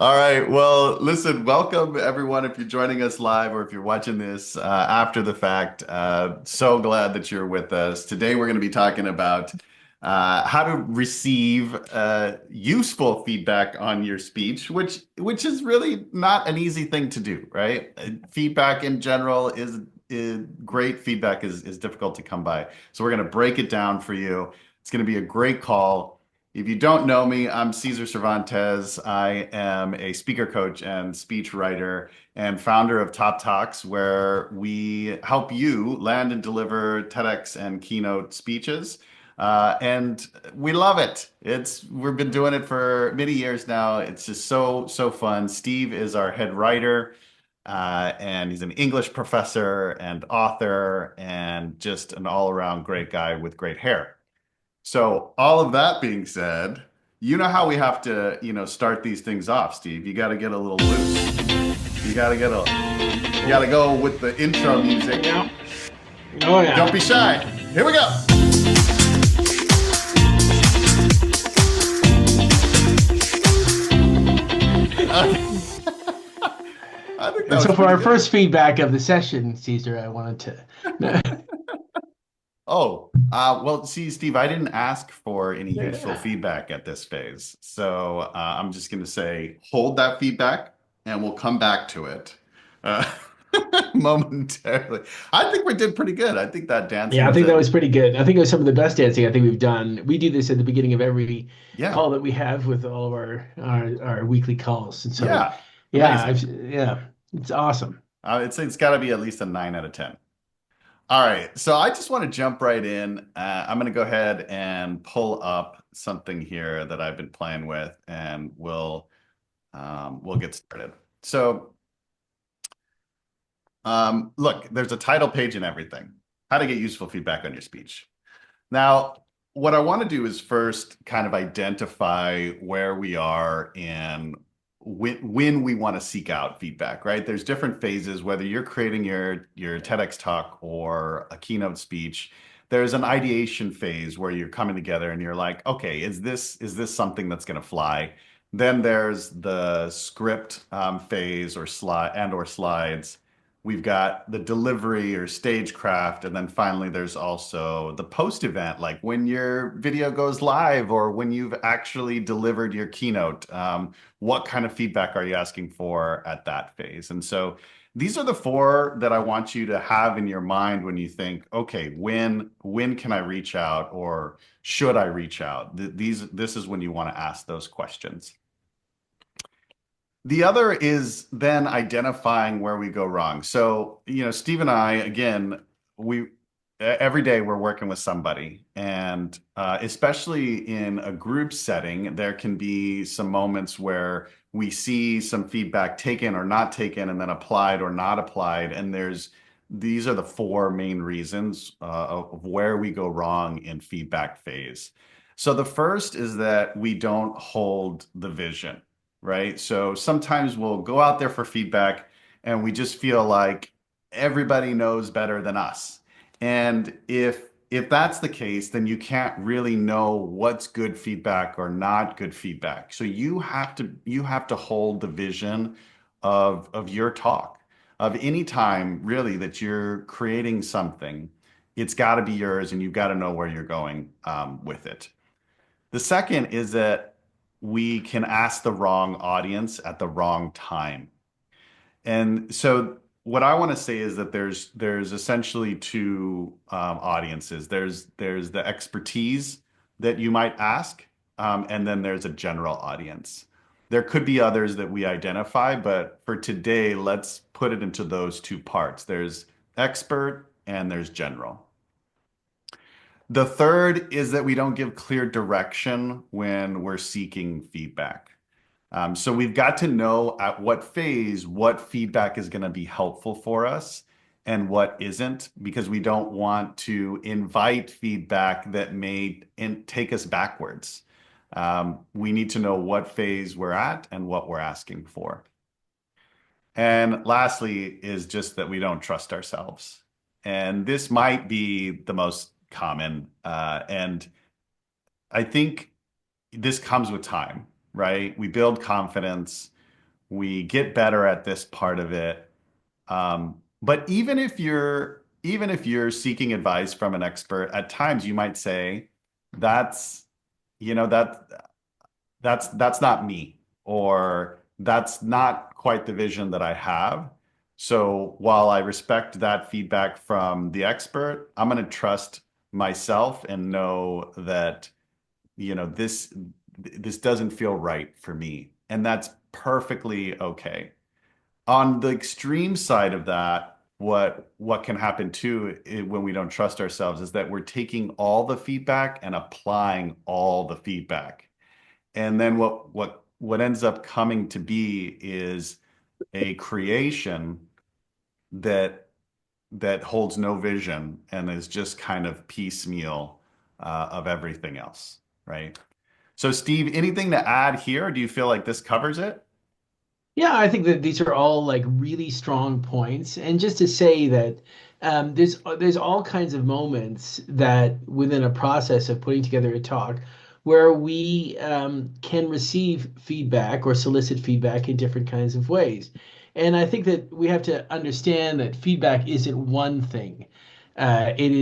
All right. Well, listen, welcome everyone. If you're joining us live or if you're watching this after the fact, so glad that you're with us. Today, we're going to be talking about how to receive useful feedback on your speech, which is really not an easy thing to do, right? Feedback in general is great. Feedback is difficult to come by. So we're going to break it down for you. It's going to be a great call. If you don't know me, I'm Cesar Cervantes. I am a speaker coach and speech writer and founder of Top Talks, where we help you land and deliver TEDx and keynote speeches. And we love it. We've been doing it for many years now. It's just so fun. Steve is our head writer, and he's an English professor and author and just an all-around great guy with great hair. So all of that being said, you know how we have to, start these things off, Steve. You got to get a little loose. You got to go with the intro music. Yeah. Oh yeah. Don't be shy. Here we go. I think that And was so for pretty our good. first feedback of the session, Caesar, I wanted to. Oh, well, see, Steve, I didn't ask for any useful Yeah. feedback at this phase. So I'm just going to say, hold that feedback and we'll come back to it uh, momentarily. I think we did pretty good. I think that dancing Yeah, I was think that a, was pretty good. I think it was some of the best dancing I think we've done. We do this at the beginning of every yeah, call that we have with all of our weekly calls. And so, yeah, yeah, amazing. yeah, it's awesome. It's got to be at least a 9 out of 10. All right, so I just want to jump right in. I'm going to go ahead and pull up something here that I've been playing with, and we'll get started. So, look, there's a title page and everything. How to get useful feedback on your speech. Now, what I want to do is first kind of identify where we are and when we want to seek out feedback, right? There's different phases, whether you're creating your TEDx talk or a keynote speech. There's an ideation phase where you're coming together and you're like, okay, is this something that's going to fly? Then there's the script phase or slides. We've got the delivery or stagecraft, and then finally there's also the post event, like when your video goes live or when you've actually delivered your keynote. What kind of feedback are you asking for at that phase? And so these are the four that I want you to have in your mind when you think, okay, when can I reach out or should I reach out? This is when you want to ask those questions. The other is then identifying where we go wrong. So, Steve and I, again, we every day we're working with somebody, and especially in a group setting, there can be some moments where we see some feedback taken or not taken, and then applied or not applied. And these are the four main reasons of where we go wrong in feedback phase. So the first is that we don't hold the vision, right? So sometimes we'll go out there for feedback and we just feel like everybody knows better than us. And if that's the case, then you can't really know what's good feedback or not good feedback. So you have to hold the vision of your talk, of any time really that you're creating something. It's got to be yours, and you've got to know where you're going with it. The second is that we can ask the wrong audience at the wrong time. And so what I want to say is that there's essentially two audiences. There's the expertise that you might ask, and then there's a general audience. There could be others that we identify, but for today, let's put it into those two parts. There's expert and there's general. The third is that we don't give clear direction when we're seeking feedback. So we've got to know at what phase what feedback is going to be helpful for us and what isn't, because we don't want to invite feedback that may take us backwards. We need to know what phase we're at and what we're asking for. And lastly is just that we don't trust ourselves. And this might be the most common. And I think this comes with time, right? We build confidence. We get better at this part of it. But even if you're seeking advice from an expert, at times you might say, that's, you know, that's not me, or that's not quite the vision that I have. So while I respect that feedback from the expert, I'm going to trust myself and know that, this doesn't feel right for me. And that's perfectly okay. On the extreme side of that, what can happen too when we don't trust ourselves is that we're taking all the feedback and applying all the feedback. And then what ends up coming to be is a creation that that holds no vision and is just kind of piecemeal of everything else, right? So, Steve, anything to add here? Do you feel like this covers it? Yeah, I think that these are all like really strong points. And just to say that there's all kinds of moments that within a process of putting together a talk where we can receive feedback or solicit feedback in different kinds of ways. And I think that we have to understand that feedback isn't one thing. It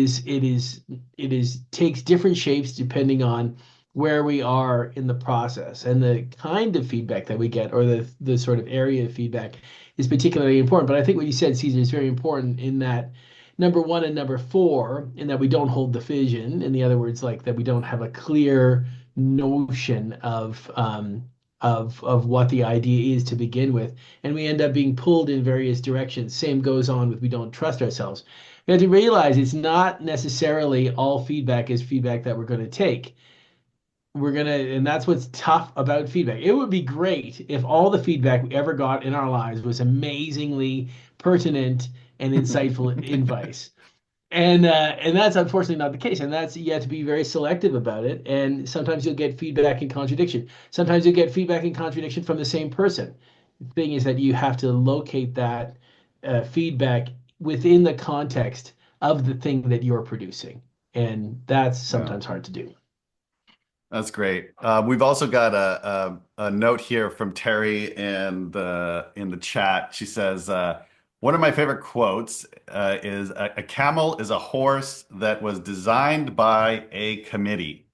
is takes different shapes depending on where we are in the process, and the kind of feedback that we get, or the sort of area of feedback, is particularly important. But I think what you said, Caesar, is very important in that number one and number four, in that we don't hold the vision. In the other words, like that we don't have a clear notion of what the idea is to begin with, and we end up being pulled in various directions. Same goes on with we don't trust ourselves. We have to realize it's not necessarily all feedback is feedback that we're going to take. And that's what's tough about feedback. It would be great if all the feedback we ever got in our lives was amazingly pertinent and insightful advice. And that's unfortunately not the case. And that's you have to be very selective about it. And sometimes you'll get feedback in contradiction. Sometimes you'll get feedback in contradiction from the same person. The thing is that you have to locate that feedback within the context of the thing that you're producing. And that's Yeah. sometimes hard to do. That's great. We've also got a note here from Terry in the chat. She says, one of my favorite quotes is a camel is a horse that was designed by a committee.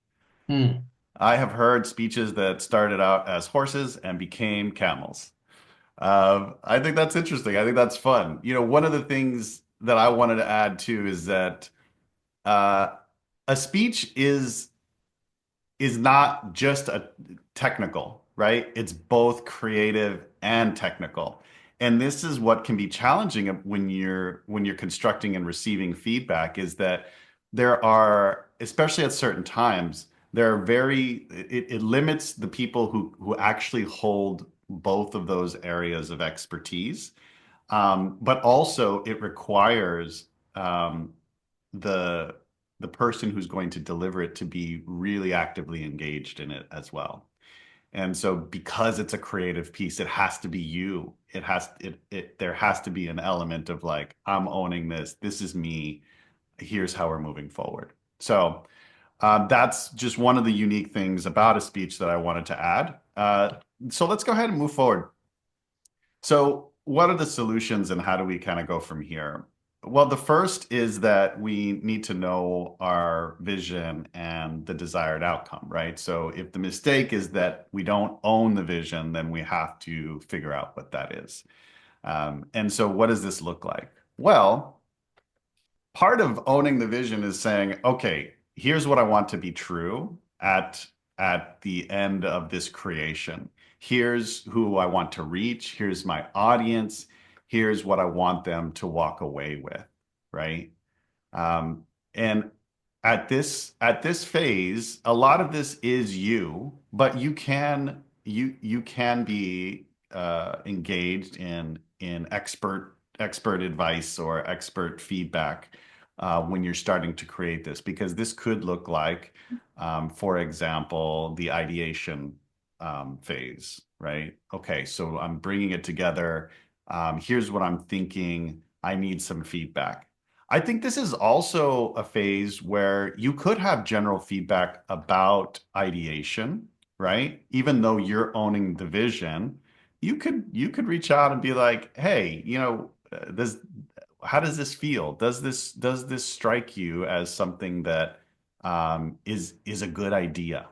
Hmm. I have heard speeches that started out as horses and became camels. I think that's interesting. I think that's fun. One of the things that I wanted to add too is that uh, a speech is not just a technical, right? It's both creative and technical. And this is what can be challenging when you're constructing and receiving feedback is that there are, especially at certain times, there are it limits the people who actually hold both of those areas of expertise. But also it requires the the person who's going to deliver it to be really actively engaged in it as well. And so because it's a creative piece, it has to be you. There has to be an element of like, I'm owning this. This is me. Here's how we're moving forward. So that's just one of the unique things about a speech that I wanted to add. So let's go ahead and move forward. So, what are the solutions and how do we kind of go from here? Well, the first is that we need to know our vision and the desired outcome, right? So, if the mistake is that we don't own the vision, then we have to figure out what that is. And so, what does this look like? Well, part of owning the vision is saying, okay, here's what I want to be true at the end of this creation. Here's who I want to reach. Here's my audience. Here's what I want them to walk away with, right? And at this phase, a lot of this is you, but you can be engaged in expert advice or expert feedback when you're starting to create this, because this could look like, for example, the ideation phase, right? Okay, so I'm bringing it together. Here's what I'm thinking. I need some feedback. I think this is also a phase where you could have general feedback about ideation, right? Even though you're owning the vision, you could reach out and be like, hey, this how does this feel? Does this strike you as something that is a good idea?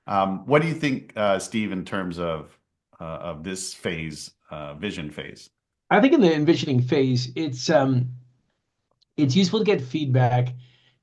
What do you think, Steve, in terms of this phase, vision phase? I think in the envisioning phase, it's useful to get feedback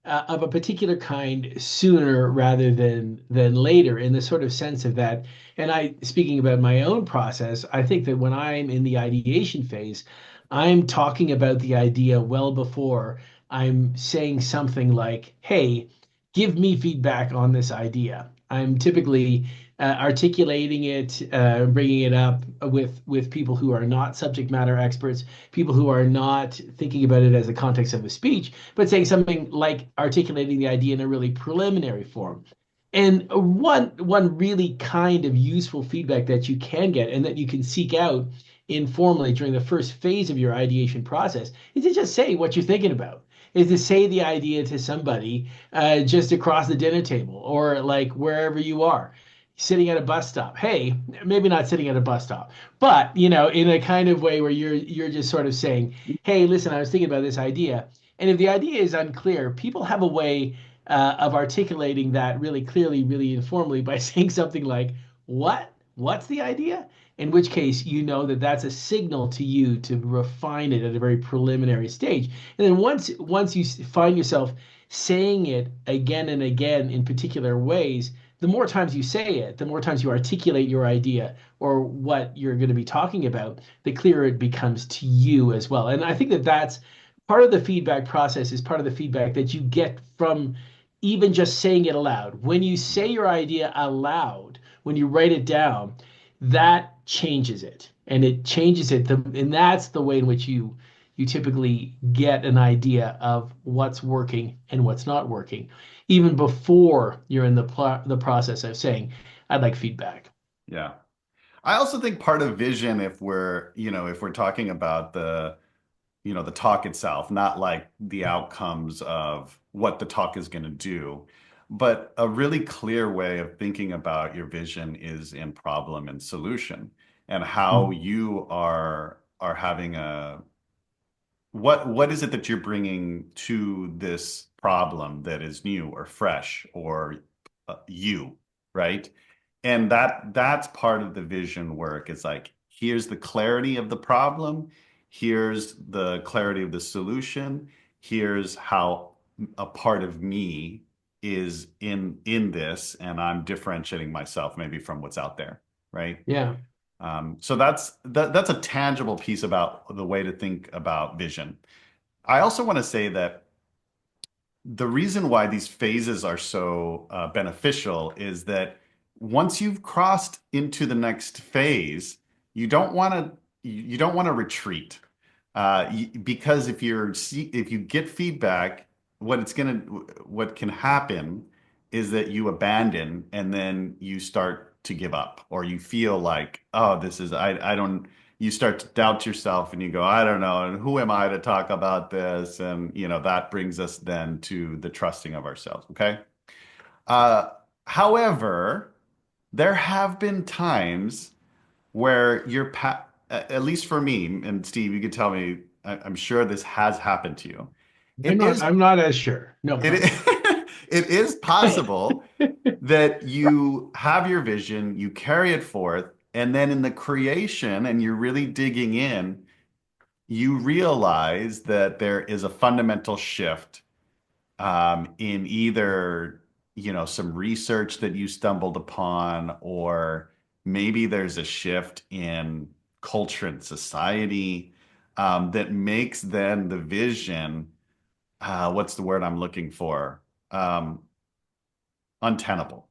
of a particular kind sooner rather than later, in the sort of sense of that. And I, speaking about my own process, I think that when I'm in the ideation phase, I'm talking about the idea well before I'm saying something like, "Hey, give me feedback on this idea." I'm typically articulating it, bringing it up with people who are not subject matter experts, people who are not thinking about it as a context of a speech, but saying something like articulating the idea in a really preliminary form. And one really kind of useful feedback that you can get and that you can seek out informally during the first phase of your ideation process is to just say what you're thinking about. Is to say the idea to somebody just across the dinner table or like wherever you are, sitting at a bus stop. Hey, maybe not sitting at a bus stop, but in a kind of way where you're just sort of saying, "Hey, listen, I was thinking about this idea." And if the idea is unclear, people have a way of articulating that really clearly, really informally by saying something like, "What? What's the idea?" In which case, you know that that's a signal to you to refine it at a very preliminary stage. And then once you find yourself saying it again and again in particular ways, the more times you say it, the more times you articulate your idea or what you're going to be talking about, the clearer it becomes to you as well. And I think that that's part of the feedback process, is part of the feedback that you get from even just saying it aloud. When you say your idea aloud, when you write it down, that changes it. And it changes it. And that's the way in which you typically get an idea of what's working and what's not working, even before you're in the process of saying, "I'd like feedback." Yeah. I also think part of vision, if we're talking about the talk itself, not like the outcomes of what the talk is going to do, but a really clear way of thinking about your vision is in problem and solution, and how Mm. you are having what is it that you're bringing to this problem that is new or fresh or you, right? And that's part of the vision work. It's like, here's the clarity of the problem, here's the clarity of the solution, here's how a part of me is in this, and I'm differentiating myself maybe from what's out there, right? Yeah. So that's a tangible piece about the way to think about vision. I also want to say that the reason why these phases are so beneficial is that once you've crossed into the next phase, you don't want to retreat, because if you get feedback, what can happen is that you abandon, and then you start to give up, or you feel like, oh, this is I don't. You start to doubt yourself, and you go, I don't know, and who am I to talk about this? And that brings us then to the trusting of ourselves. Okay. Uh, However, there have been times where at least for me, and Steve, you could tell me, I'm sure this has happened to you. I'm It not is I'm not as sure. No, it go is, it is possible ahead. that you have your vision, you carry it forth, and then in the creation, and you're really digging in, you realize that there is a fundamental shift, in either, some research that you stumbled upon, or maybe there's a shift in culture and society, that makes then the vision, what's the word I'm looking for? Um, Untenable,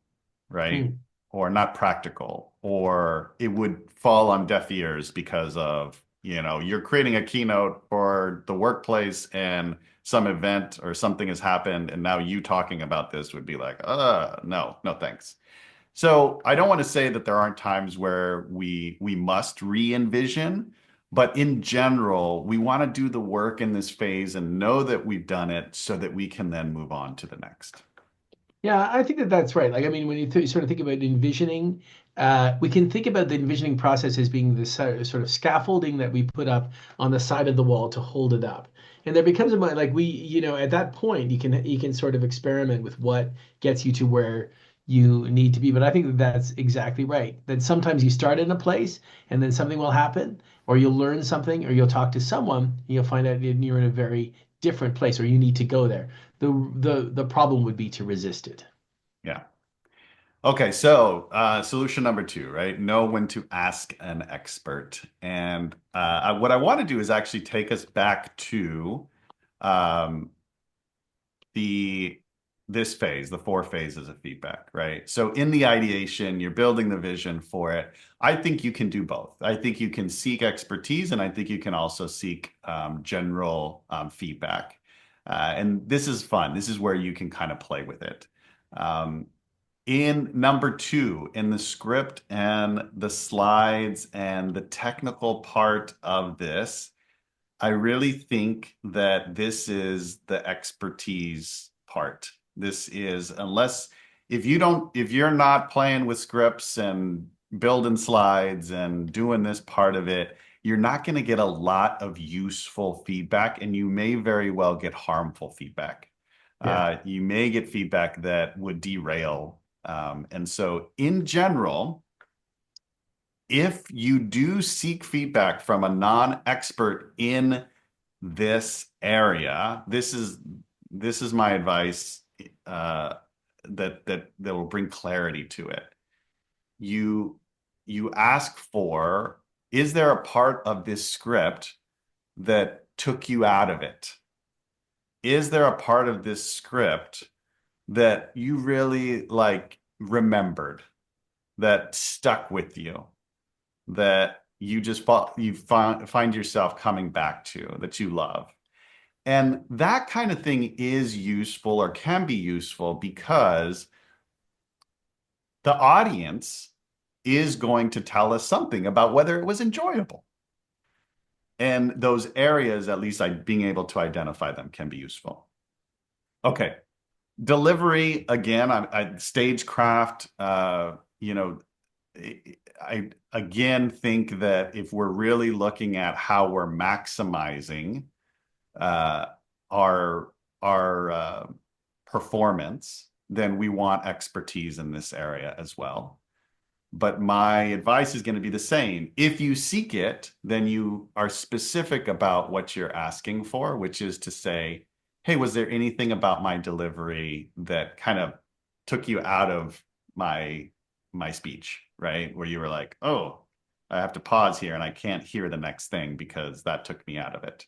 right? Hmm. Or not practical, or it would fall on deaf ears because of, you're creating a keynote for the workplace, and some event or something has happened, and now you talking about this would be like, no, no, thanks. So I don't want to say that there aren't times where we must re-envision, but in general, we want to do the work in this phase and know that we've done it so that we can then move on to the next. Yeah, I think that that's right. Like, I mean, when you sort of think about envisioning, we can think about the envisioning process as being this sort of scaffolding that we put up on the side of the wall to hold it up. And there becomes a moment like at that point, you can sort of experiment with what gets you to where you need to be. But I think that that's exactly right. That sometimes you start in a place and then something will happen, or you'll learn something, or you'll talk to someone, and you'll find out you're in a very different place, or you need to go there. The problem would be to resist it. Yeah. Okay, so solution number two, right? Know when to ask an expert. And what I want to do is actually take us back to um, the this phase, the four phases of feedback, right? So in the ideation, you're building the vision for it. I think you can do both. I think you can seek expertise, and I think you can also seek general feedback. And this is fun. This is where you can kind of play with it. Um, in number two, in the script and the slides and the technical part of this, I really think that this is the expertise part. This is, unless if you're not playing with scripts and building slides and doing this part of it, you're not going to get a lot of useful feedback, and you may very well get harmful feedback. Yeah. You may get feedback that would derail. And so, in general, if you do seek feedback from a non-expert in this area, this is my advice that will bring clarity to it. You you ask for, is there a part of this script that took you out of it? Is there a part of this script that you really like remembered, that stuck with you, that you find yourself coming back to, that you love? And that kind of thing is useful, or can be useful, because the audience is going to tell us something about whether it was enjoyable. And those areas, at least being able to identify them, can be useful. Okay. Delivery, again, stagecraft, I again think that if we're really looking at how we're maximizing uh, our performance, then we want expertise in this area as well. But my advice is going to be the same. If you seek it, then you are specific about what you're asking for, which is to say, hey, was there anything about my delivery that kind of took you out of my speech, right? Where you were like, oh, I have to pause here and I can't hear the next thing because that took me out of it.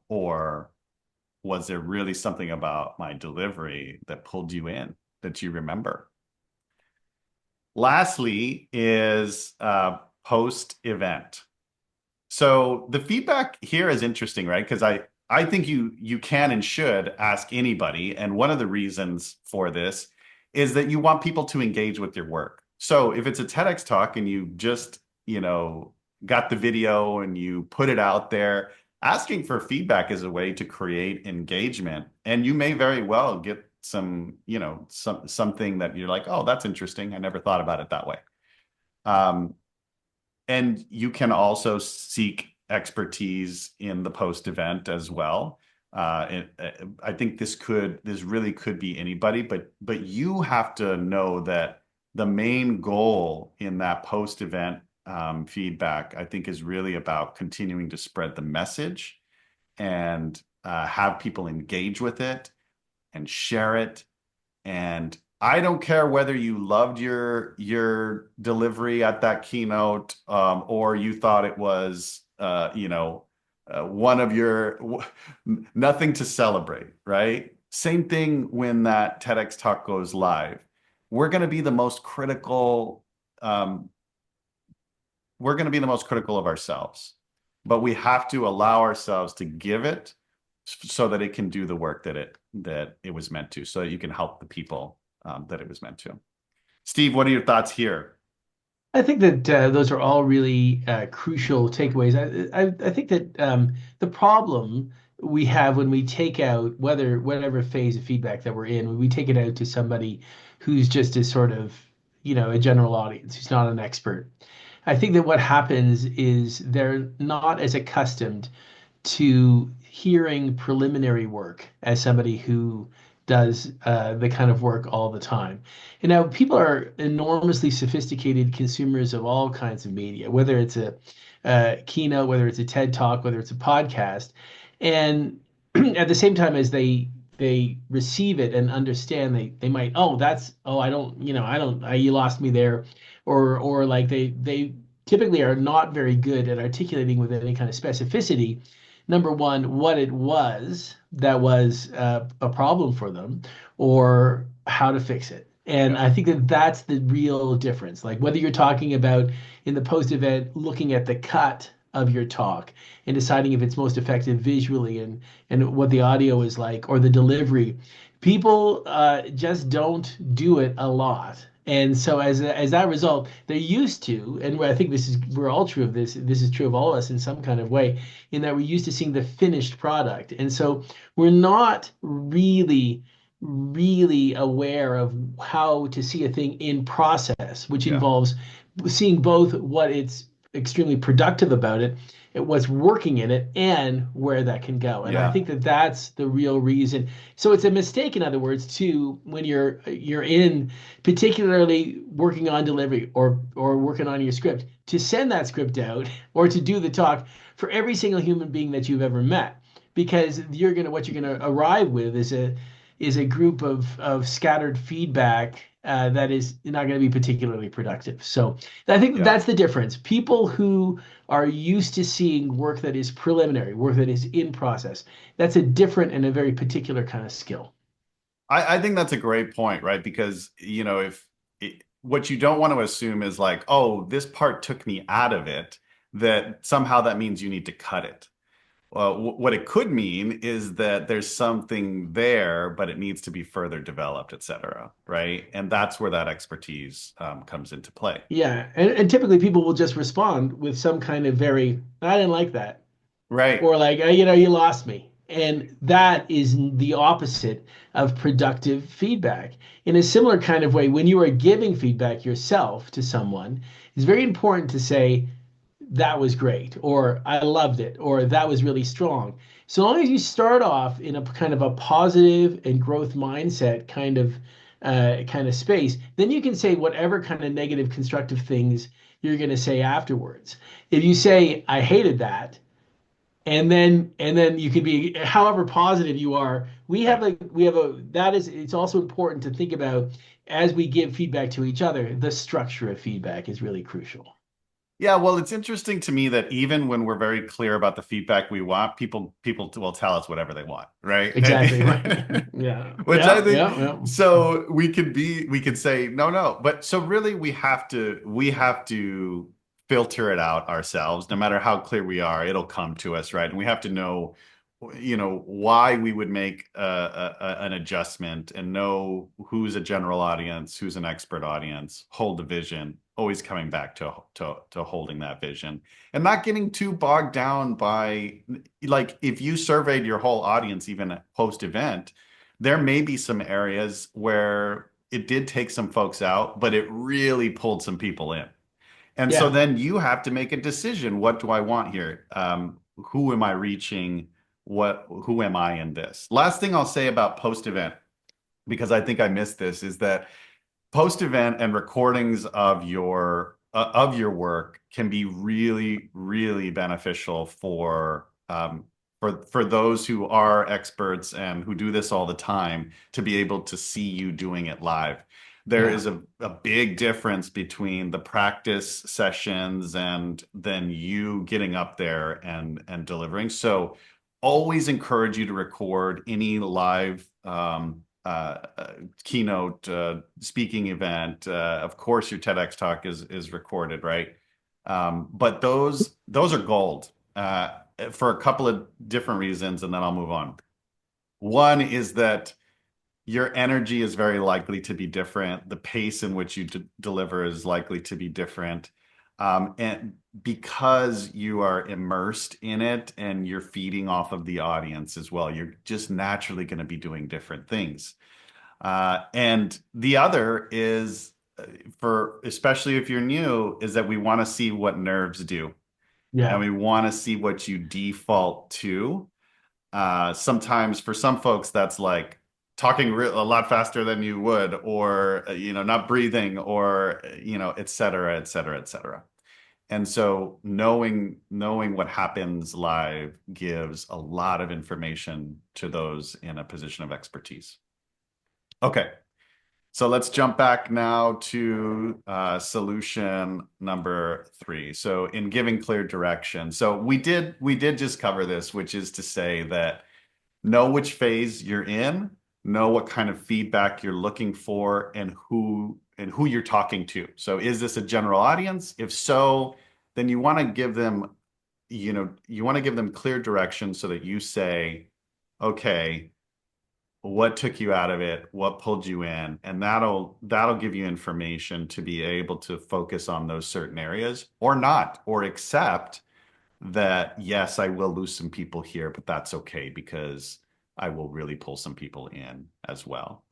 Or was there really something about my delivery that pulled you in, that you remember? Lastly is post event. So the feedback here is interesting, right? Because I think you can and should ask anybody, and one of the reasons for this is that you want people to engage with your work. So if it's a TEDx talk and you just, got the video and you put it out there, asking for feedback is a way to create engagement, and you may very well get something that you're like, oh, that's interesting. I never thought about it that way. Um, and you can also seek expertise in the post event as well. I think this really could be anybody, but you have to know that the main goal in that post event feedback, I think, is really about continuing to spread the message and have people engage with it and share it. And I don't care whether you loved your delivery at that keynote, or you thought it was one of your nothing to celebrate, right? Same thing when that TEDx talk goes live. We're going to be the most critical. Um, we're going to be the most critical of ourselves, but we have to allow ourselves to give it so that it can do the work that it was meant to, so that you can help the people that it was meant to. Steve, what are your thoughts here? I think that those are all really crucial takeaways. I think that the problem we have when we take out whatever phase of feedback that we're in, when we take it out to somebody who's just a sort of, a general audience, who's not an expert. I think that what happens is they're not as accustomed to hearing preliminary work as somebody who does the kind of work all the time. And now people are enormously sophisticated consumers of all kinds of media, whether it's a keynote, whether it's a TED Talk, whether it's a podcast. And at the same time as they receive it and understand, they might, oh, I don't, you lost me there, or like they typically are not very good at articulating with any kind of specificity, number one, what it was that was a problem for them, or how to fix it. And Yeah. I think that that's the real difference. Like whether you're talking about in the post event, looking at the cut of your talk and deciding if it's most effective visually and what the audio is like or the delivery, people just don't do it a lot. And so as that result, they're used to, and I think we're all true of this. This is true of all of us in some kind of way, in that we're used to seeing the finished product. And so we're not really aware of how to see a thing in process, which Yeah. involves seeing both what it's extremely productive about it, and what's working in it, and where that can go. And I Yeah. think that that's the real reason. So it's a mistake, in other words, too, when you're in particularly working on delivery or working on your script, to send that script out or to do the talk for every single human being that you've ever met, because what you're gonna arrive with is a group of scattered feedback that is not going to be particularly productive. So I think Yeah. that's the difference. People who are used to seeing work that is preliminary, work that is in process, that's a different and a very particular kind of skill. I think that's a great point, right? Because, if what you don't want to assume is like, oh, this part took me out of it, that somehow that means you need to cut it. Well, what it could mean is that there's something there, but it needs to be further developed, et cetera, right? And that's where that expertise comes into play. Yeah, and typically people will just respond with some kind of very, I didn't like that, Right. or like, you lost me. And that is the opposite of productive feedback. In a similar kind of way, when you are giving feedback yourself to someone, it's very important to say, that was great, or I loved it, or that was really strong. So long as you start off in a kind of a positive and growth mindset kind of space, then you can say whatever kind of negative constructive things you're going to say afterwards. If you say I hated that, and then you can be however positive you are, Right. we have a that is it's also important to think about as we give feedback to each other. The structure of feedback is really crucial. Yeah, well, it's interesting to me that even when we're very clear about the feedback we want, people will tell us whatever they want, right? Exactly right. Yeah. Which I Yeah. think Yeah. Yeah. so we could say no, no, but so really we have to filter it out ourselves. No matter how clear we are, it'll come to us, right? And we have to know, why we would make an adjustment and know who's a general audience, who's an expert audience, hold the vision, always coming back to holding that vision and not getting too bogged down by, like, if you surveyed your whole audience, even post event, there may be some areas where it did take some folks out, but it really pulled some people in. And so Yeah. then you have to make a decision. What do I want here? Who am I reaching? Who am I in this? Last thing I'll say about post event, because I think I missed this, is that post event and recordings of your work can be really, really beneficial for those who are experts and who do this all the time to be able to see you doing it live. There Yeah. is a big difference between the practice sessions and then you getting up there and delivering. So always encourage you to record any live keynote speaking event. Of course, your TEDx talk is recorded, right? But those are gold for a couple of different reasons, and then I'll move on. One is that your energy is very likely to be different. The pace in which you deliver is likely to be different. And because you are immersed in it and you're feeding off of the audience as well, you're just naturally going to be doing different things. And the other is for, especially if you're new, is that we want to see what nerves do. And Yeah. we want to see what you default to. Sometimes for some folks, that's like talking a lot faster than you would, or, not breathing, or, et cetera, et cetera, et cetera. And so knowing what happens live gives a lot of information to those in a position of expertise. Okay, so let's jump back now to solution number three. So in giving clear direction. So we did just cover this, which is to say that know which phase you're in, know what kind of feedback you're looking for, and who you're talking to. So is this a general audience? If so, then you want to give them clear direction so that you say, okay, what took you out of it, what pulled you in, and that'll give you information to be able to focus on those certain areas or not, or accept that yes, I will lose some people here, but that's okay because I will really pull some people in as well.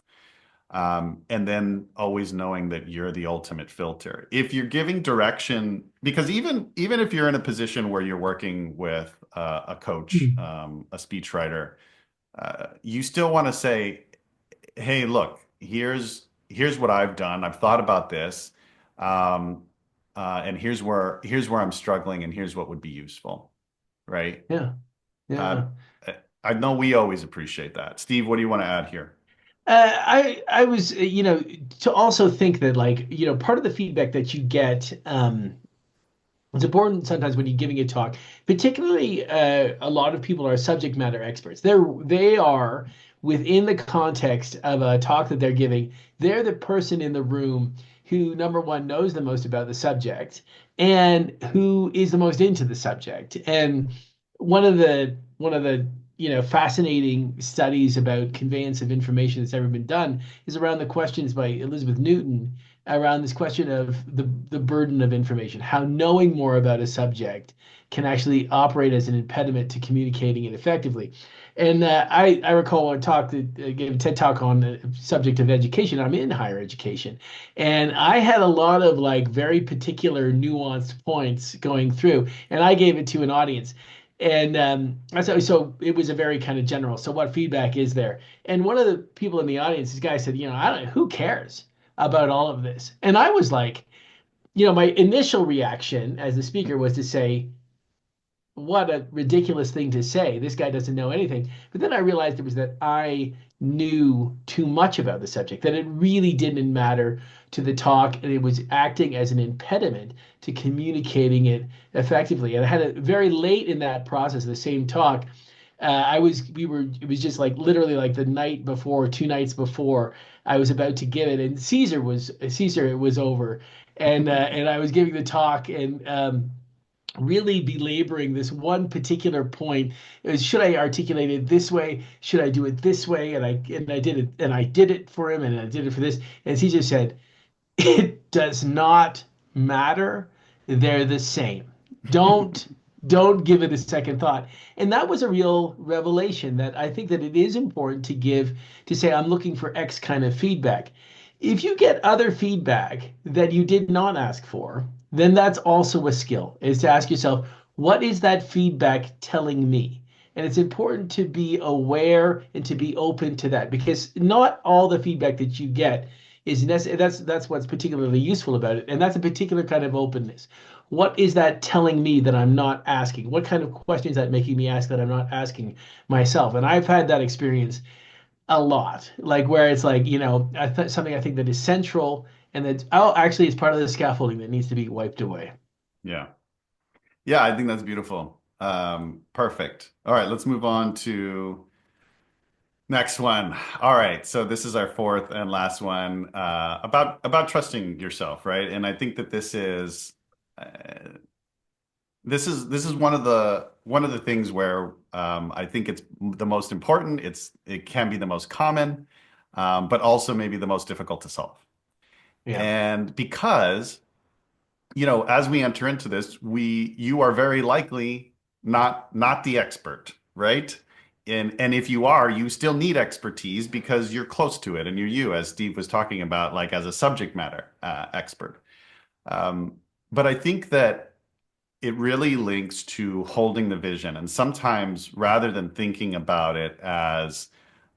And then always knowing that you're the ultimate filter. If you're giving direction, because even if you're in a position where you're working with a coach, Mm. a speechwriter, you still want to say, "Hey, look, here's what I've done. I've thought about this, um, and here's where I'm struggling, and here's what would be useful." Right? Yeah. Uh, Yeah. I know we always appreciate that. Steve, what do you want to add here? I was, to also think that like, part of the feedback that you get, it's important sometimes when you're giving a talk, particularly a lot of people are subject matter experts. They are within the context of a talk that they're giving. They're the person in the room who, number one, knows the most about the subject and who is the most into the subject. And one of the fascinating studies about conveyance of information that's ever been done is around the questions by Elizabeth Newton around this question of the burden of information, how knowing more about a subject can actually operate as an impediment to communicating it effectively. And I recall one talk that gave a TED talk on the subject of education. I'm in higher education, and I had a lot of like very particular nuanced points going through, and I gave it to an audience. And so it was a very kind of general. So what feedback is there? And one of the people in the audience, this guy said, I don't know, who cares about all of this? And I was like, my initial reaction as the speaker was to say, what a ridiculous thing to say. This guy doesn't know anything. But then I realized it was that I knew too much about the subject, that it really didn't matter to the talk, and it was acting as an impediment to communicating it effectively. And I had it very late in that process, the same talk. It was just like literally like the night before, 2 nights before I was about to give it, and Caesar, it was over, and I was giving the talk, and really belaboring this one particular point is should I articulate it this way, should I do it this way, and I did it, and I did it for him, and I did it for this, and he just said it does not matter, they're the same, don't don't give it a second thought. And that was a real revelation that I think that it is important to give, to say I'm looking for X kind of feedback. If you get other feedback that you did not ask for, then that's also a skill, is to ask yourself, what is that feedback telling me? And it's important to be aware and to be open to that, because not all the feedback that you get is necessary. That's what's particularly useful about it. And that's a particular kind of openness. What is that telling me that I'm not asking? What kind of questions is that making me ask that I'm not asking myself? And I've had that experience a lot, like where it's like, something I think that is central and that, oh, actually it's part of the scaffolding that needs to be wiped away. Yeah. Yeah, I think that's beautiful. Perfect. All right, let's move on to next one. All right, so this is our fourth and last one about trusting yourself, right? And I think that uh, this is one of the things where I think it's the most important. It can be the most common, but also maybe the most difficult to solve. Yeah. And because as we enter into this, you are very likely not the expert, right? And if you are, you still need expertise because you're close to it and you're you, as Steve was talking about, like as a subject matter expert. Um, but I think that it really links to holding the vision. And sometimes rather than thinking about it as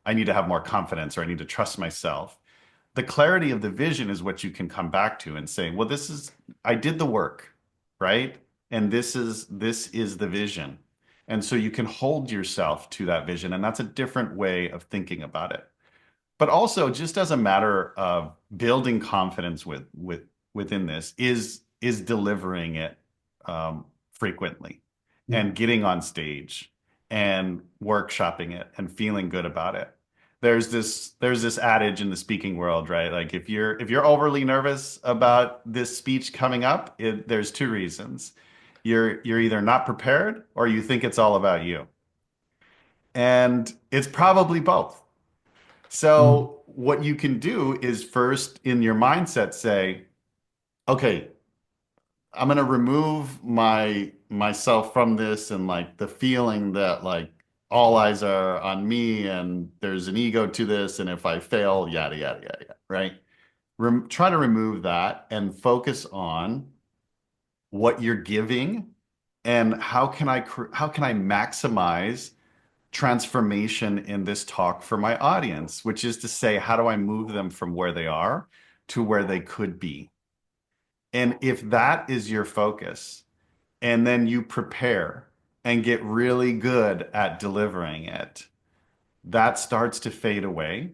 I need to have more confidence or I need to trust myself, the clarity of the vision is what you can come back to and say, well, I did the work, right? And this is the vision. And so you can hold yourself to that vision. And that's a different way of thinking about it. But also just as a matter of building confidence within this is delivering it frequently Yeah. and getting on stage and workshopping it and feeling good about it. There's this adage in the speaking world, right? Like if you're overly nervous about this speech coming up, there's two reasons. You're either not prepared or you think it's all about you. And it's probably both. Mm. So what you can do is first in your mindset say, okay, I'm gonna remove myself from this and like the feeling that like all eyes are on me and there's an ego to this and if I fail, yada yada yada, yada, right? Try to remove that and focus on what you're giving and how can I maximize transformation in this talk for my audience, which is to say, how do I move them from where they are to where they could be? And if that is your focus, and then you prepare and get really good at delivering it, that starts to fade away.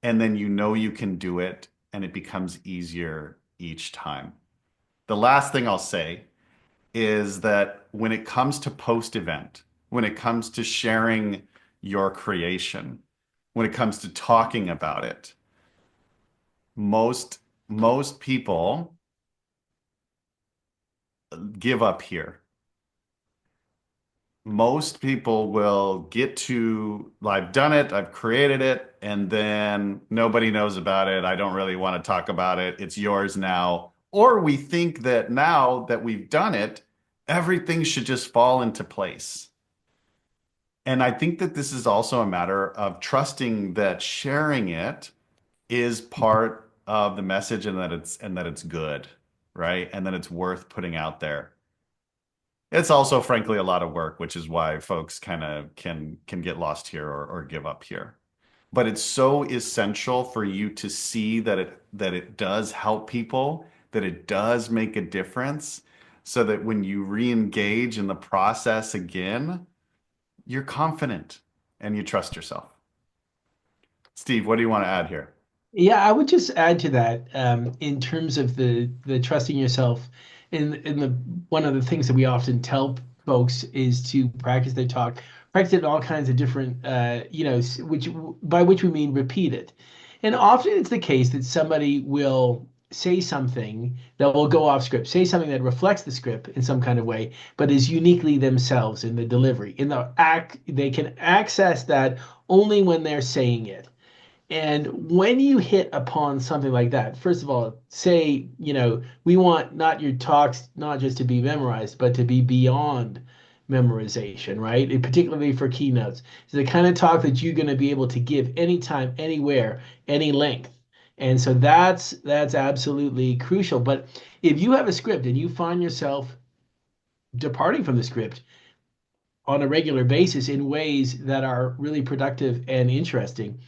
And then you can do it, and it becomes easier each time. The last thing I'll say is that when it comes to post event, when it comes to sharing your creation, when it comes to talking about it, most people give up here. Most people will get to, I've done it, I've created it, and then nobody knows about it. I don't really want to talk about it. It's yours now. Or we think that now that we've done it, everything should just fall into place. And I think that this is also a matter of trusting that sharing it is part of the message and that it's good, right? And that it's worth putting out there. It's also frankly a lot of work, which is why folks kind of can get lost here or give up here. But it's so essential for you to see that it does help people, that it does make a difference, so that when you re-engage in the process again, you're confident and you trust yourself. Steve, what do you want to add here? Yeah, I would just add to that in terms of the trusting yourself. In the one of the things that we often tell folks is to practice their talk, practice it in all kinds of different, which by which we mean repeat it. And often it's the case that somebody will say something that will go off script, say something that reflects the script in some kind of way, but is uniquely themselves in the delivery. In the act, they can access that only when they're saying it. And when you hit upon something like that, first of all, say, we want not your talks not just to be memorized, but to be beyond memorization, right? And particularly for keynotes. It's the kind of talk that you're going to be able to give anytime, anywhere, any length. And so that's absolutely crucial. But if you have a script and you find yourself departing from the script on a regular basis in ways that are really productive and interesting,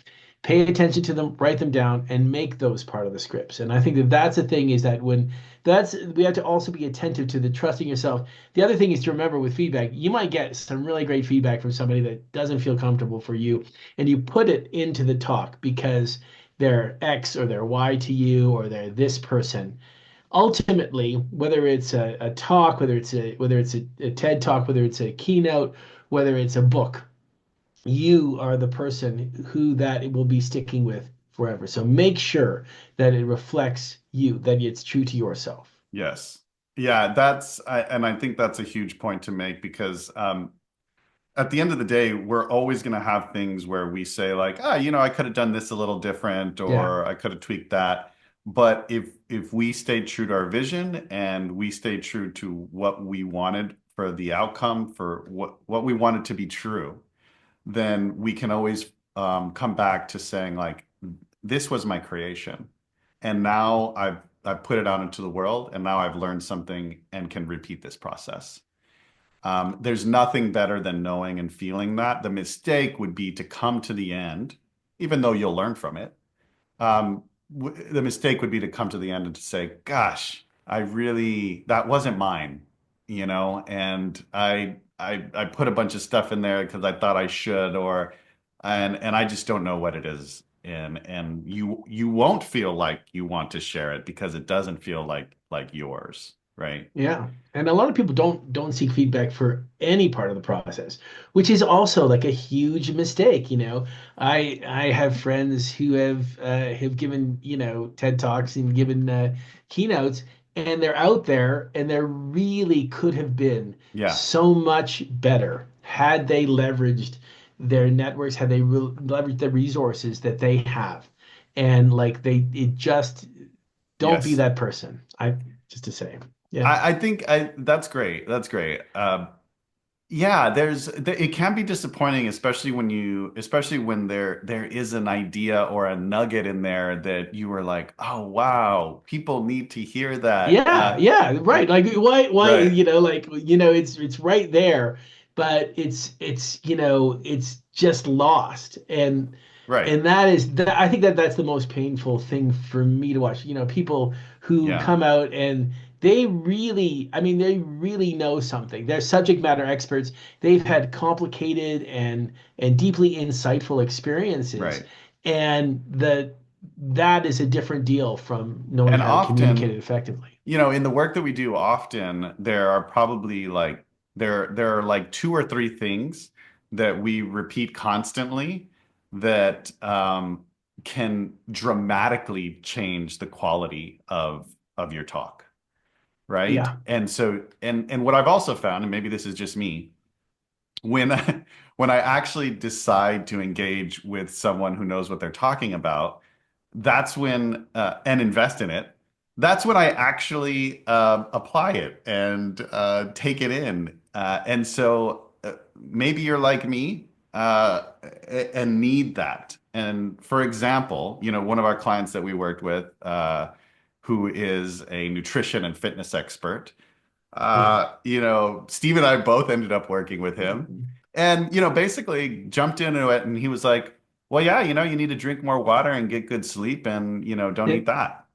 pay attention to them, write them down, and make those part of the scripts. And I think that that's the thing is that when that's we have to also be attentive to the trusting yourself. The other thing is to remember with feedback, you might get some really great feedback from somebody that doesn't feel comfortable for you, and you put it into the talk because they're X or they're Y to you or they're this person. Ultimately, whether it's a talk, whether it's a TED talk, whether it's a keynote, whether it's a book, you are the person who that it will be sticking with forever. So make sure that it reflects you, that it's true to yourself. Yes. Yeah, and I think that's a huge point to make because at the end of the day, we're always going to have things where we say like, I could have done this a little different Yeah. or I could have tweaked that. But if we stayed true to our vision and we stayed true to what we wanted for the outcome, for what we wanted to be true, then we can always come back to saying like, this was my creation, and now I've put it out into the world, and now I've learned something and can repeat this process. There's nothing better than knowing and feeling that. The mistake would be to come to the end, even though you'll learn from it. The mistake would be to come to the end and to say, "Gosh, that wasn't mine," and I put a bunch of stuff in there because I thought I should, and I just don't know what it is, and you won't feel like you want to share it because it doesn't feel like yours, right? Yeah. And a lot of people don't seek feedback for any part of the process, which is also like a huge mistake, you know. I have friends who have given, TED Talks and given keynotes, and they're out there and there really could have been Yeah. so much better had they leveraged their networks, had they leveraged the resources that they have. And like it just don't be Yes. that person. I just to say. Yeah. I think that's great. That's great. Yeah, it can be disappointing, especially when there is an idea or a nugget in there that you were like, oh wow, people need to hear that. Yeah, yeah, right. Like why, Right, it's right there, but it's just lost. right. And I think that's the most painful thing for me to watch. People who Yeah, come out and they really know something. They're subject matter experts. They've had complicated and deeply insightful experiences, right. and that is a different deal from knowing And how to communicate often, it effectively. in the work that we do, often there are probably like there are like two or three things that we repeat constantly that can dramatically change the quality of your talk, right? Yeah. And what I've also found, and maybe this is just me, when when I actually decide to engage with someone who knows what they're talking about, that's when and invest in it. That's when I actually apply it and take it in. And so maybe you're like me and need that. And for example, one of our clients that we worked with, who is a nutrition and fitness expert, Yeah. Steve and I both ended up working with him, and basically jumped into it, and he was like, "Well, yeah, you need to drink more water and get good sleep, and don't Yeah. eat that."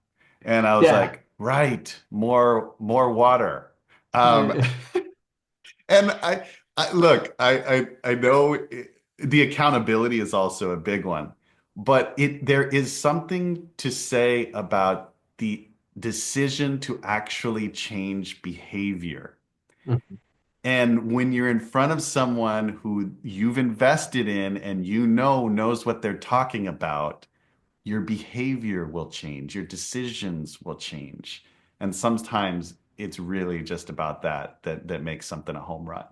And I was Yeah. like, "Right, more water." Um, Yeah. and I look, I know the accountability is also a big one, but there is something to say about the decision to actually change behavior. And when you're in front of someone who you've invested in and knows what they're talking about, your behavior will change, your decisions will change. And sometimes it's really just about that makes something a home run.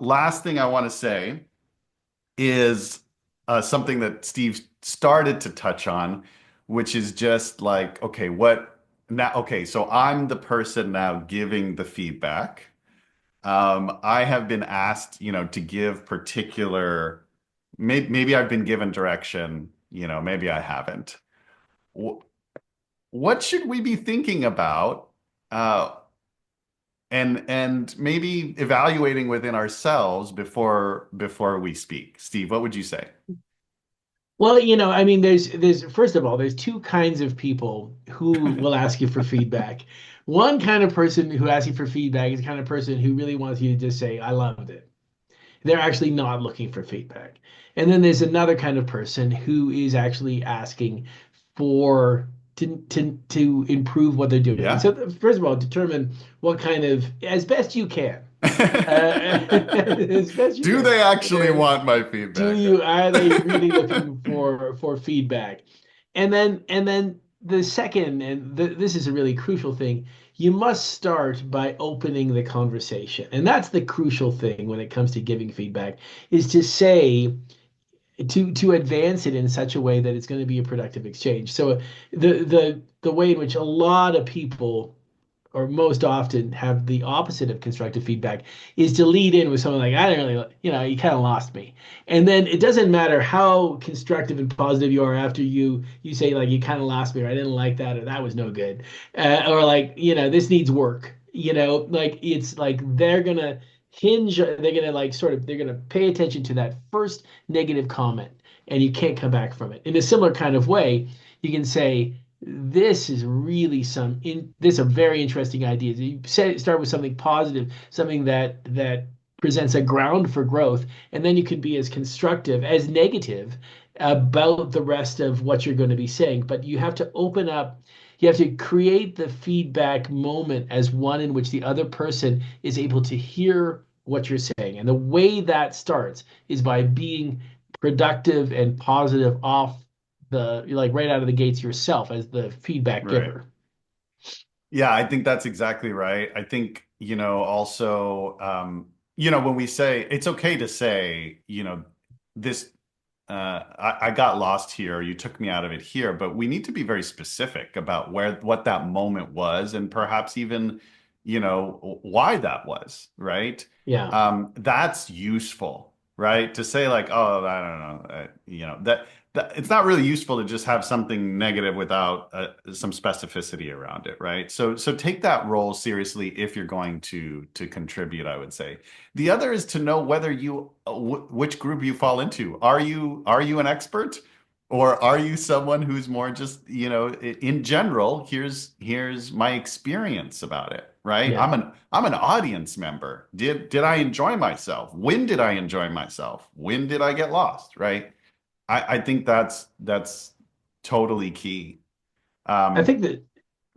Last thing I want to say is something that Steve started to touch on, which is just like, okay, what now? Okay, so I'm the person now giving the feedback. I have been asked, to give particular, maybe I've been given direction, maybe I haven't. Wh- What should we be thinking about? Uh, and maybe evaluating within ourselves before we speak. Steve, what would you say? Well, I mean, there's first of all, there's two kinds of people who will ask you for feedback. One kind of person who asks you for feedback is the kind of person who really wants you to just say, "I loved it." They're actually not looking for feedback. And then there's another kind of person who is actually asking for to improve what they're doing. And Yeah. so, first of all, determine what kind of, as best you can, as best you Do can. they actually Uh, want my do feedback? you are they really looking for feedback? And then the second, and this is a really crucial thing, you must start by opening the conversation. And that's the crucial thing when it comes to giving feedback, is to say, to advance it in such a way that it's going to be a productive exchange. So the way in which a lot of people or most often have the opposite of constructive feedback is to lead in with something like, I didn't really, you kind of lost me. And then it doesn't matter how constructive and positive you are after you say like you kind of lost me or I didn't like that or that was no good. Or like, this needs work. Like it's like they're gonna like sort of they're gonna pay attention to that first negative comment and you can't come back from it. In a similar kind of way, you can say, this is really this are very interesting ideas. You start with something positive, something that presents a ground for growth, and then you can be as constructive as negative about the rest of what you're going to be saying. But you have to open up, you have to create the feedback moment as one in which the other person is able to hear what you're saying. And the way that starts is by being productive and positive off like right out of the gates yourself as the feedback Right. giver. Yeah, I think that's exactly right. I think, also, when we say it's okay to say, this, I got lost here, you took me out of it here, but we need to be very specific about what that moment was and perhaps even, why that was, right? Yeah. That's useful, right? To say like, oh, I don't know, that it's not really useful to just have something negative without some specificity around it, right? So take that role seriously if you're going to contribute, I would say. The other is to know whether which group you fall into. Are you an expert, or are you someone who's more just, in general, here's my experience about it, right? Yeah. I'm an audience member. Did I enjoy myself? When did I enjoy myself? When did I get lost, right? I think that's totally key. I Um, think that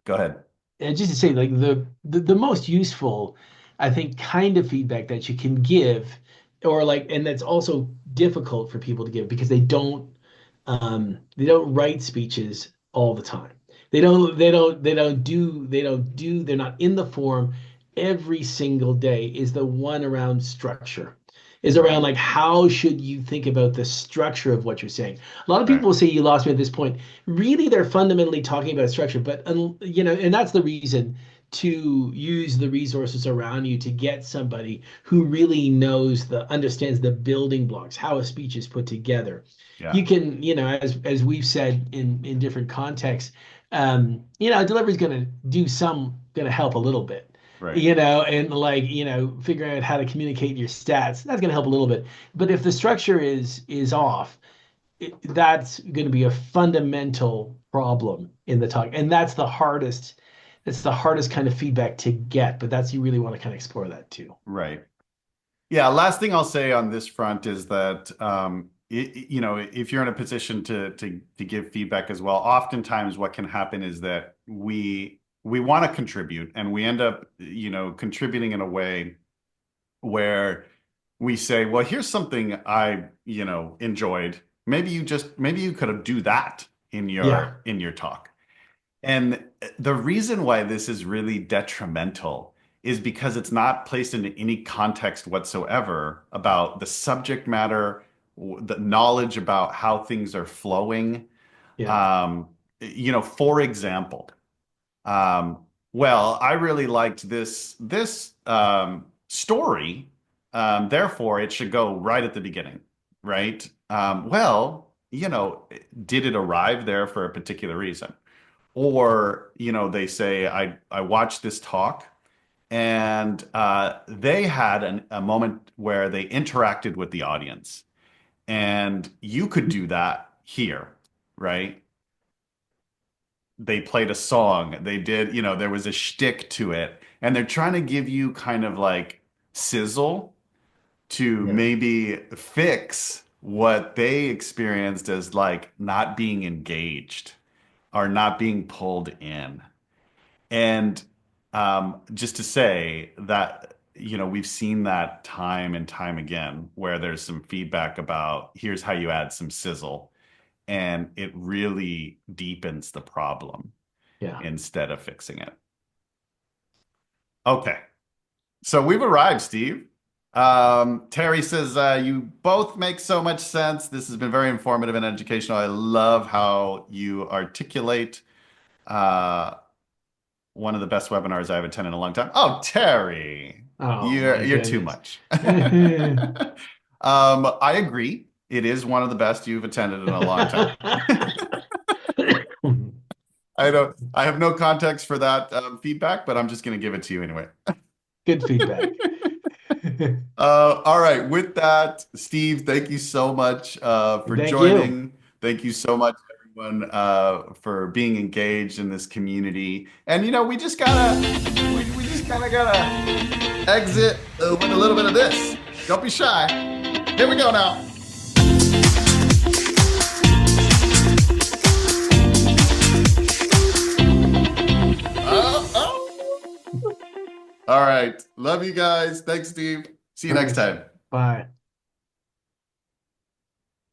Go ahead. just to say like the most useful, I think, kind of feedback that you can give or like and that's also difficult for people to give because they don't write speeches all the time. They're not in the form every single day is the one around structure. Is around Right, like how should you think about the structure of what you're saying. A lot of right. people will say you lost me at this point. Really, they're fundamentally talking about structure, but and that's the reason to use the resources around you to get somebody who really understands the building blocks, how a speech is put together. Yeah, You can, as we've said in different contexts, delivery is going to help a little bit. right, And like, figuring out how to communicate your stats, that's going to help a little bit. But if the structure is off, that's going to be a fundamental problem in the talk, and that's the hardest. It's the hardest kind of feedback to get, but that's you really want to kind of explore that too. right. Yeah, last thing I'll say on this front is that if you're in a position to give feedback as well, oftentimes what can happen is that we want to contribute and we end up, contributing in a way where we say, well, here's something I, enjoyed. Maybe you could have do that in Yeah, your talk. And the reason why this is really detrimental is because it's not placed into any context whatsoever about the subject matter, the knowledge about how things are flowing. yeah, For example, well, I really liked this story, therefore it should go right at the beginning, right? Well, did it arrive there for a particular reason? Or, they say, I watched this talk and they had a moment where they interacted with the audience. And you could do that here, right? They played a song. They did, there was a shtick to it. And they're trying to give you kind of like sizzle to yeah, maybe fix what they experienced as like not being engaged or not being pulled in. And just to say that, we've seen that time and time again where there's some feedback about here's how you add some sizzle, and it really deepens the problem yeah. instead of fixing it. Okay, so we've arrived, Steve. Terry says, you both make so much sense. This has been very informative and educational. I love how you articulate. Uh, One of the best webinars I've attended in a long time. Oh, Terry, Oh my you're too goodness. much. I agree. It is one of the best you've attended in a long time. I have no context for that feedback, but I'm just going to give it to you anyway. Good feedback. All right. With that, Steve, thank you so much for Thank you. joining. Thank you so much, everyone, for being engaged in this community. And we just gotta, we just kind of gotta exit with a little bit of this. Don't be shy. Here we go now. Oh. All right. Love you guys. Thanks, Steve. See you next time. Bye.